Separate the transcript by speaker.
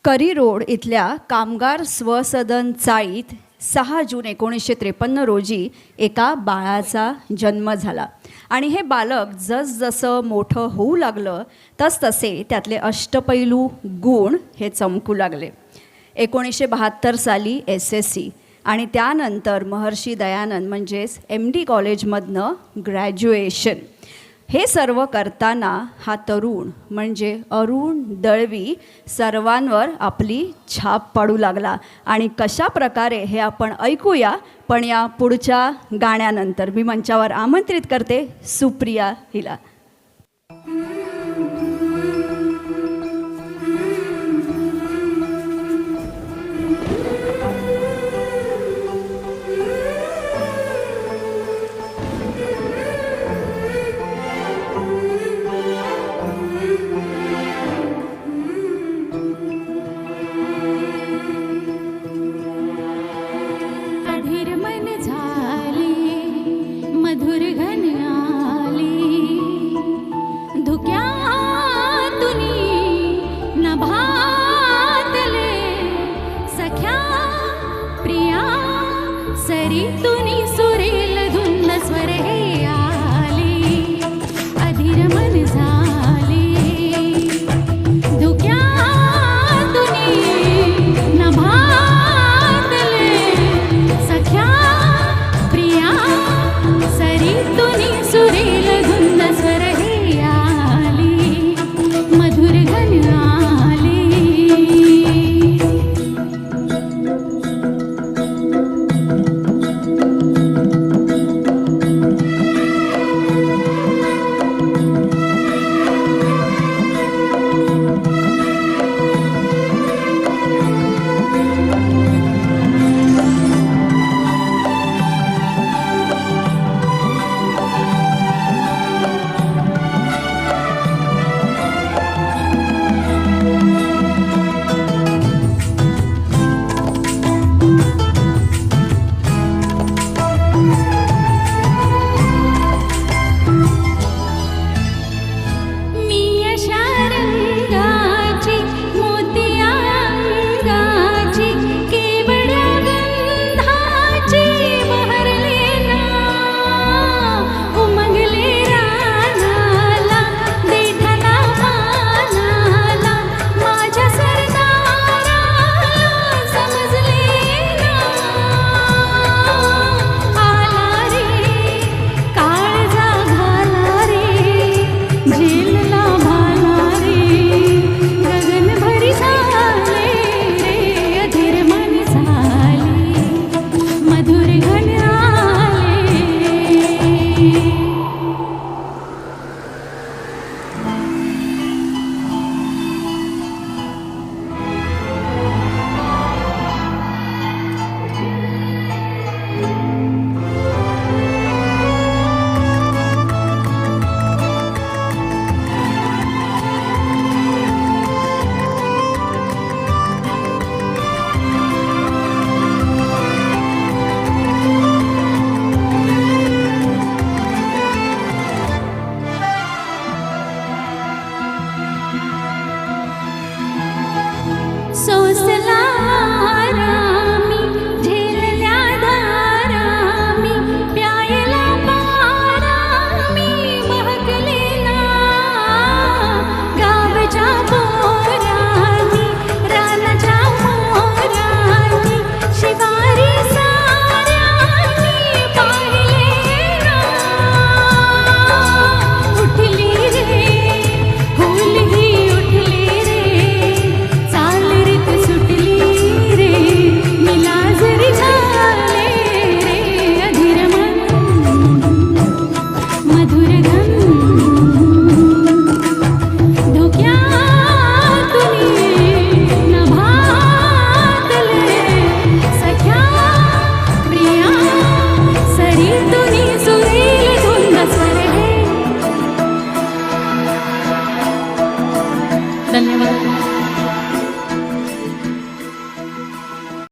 Speaker 1: करी road इथल्या कामगार स्वसदन चाळीत 6 जून 1953 रोजी एका बाळाचा जन्म झाला आणि हे बालक जसजसं मोठं होऊ लागलं तसतसे त्यातले अष्टपैलू गुण हे चमकू लागले. 1972 साली SSC आणि त्यानंतर महर्षी दयानंद म्हणजेच MD कॉलेजमधनं ग्रॅज्युएशन. हे सर्व करताना हा तरुण म्हणजे अरुण दळवी सर्वांवर आपली छाप पाडू लागला. आणि कशा प्रकारे हे आपण ऐकूया, पण या पुढच्या गाण्यानंतर. मी मंचावर आमंत्रित करते सुप्रिया हिला.
Speaker 2: मधुर घन आली धुक्यातुनी नभातले सख्या प्रिया सरी तू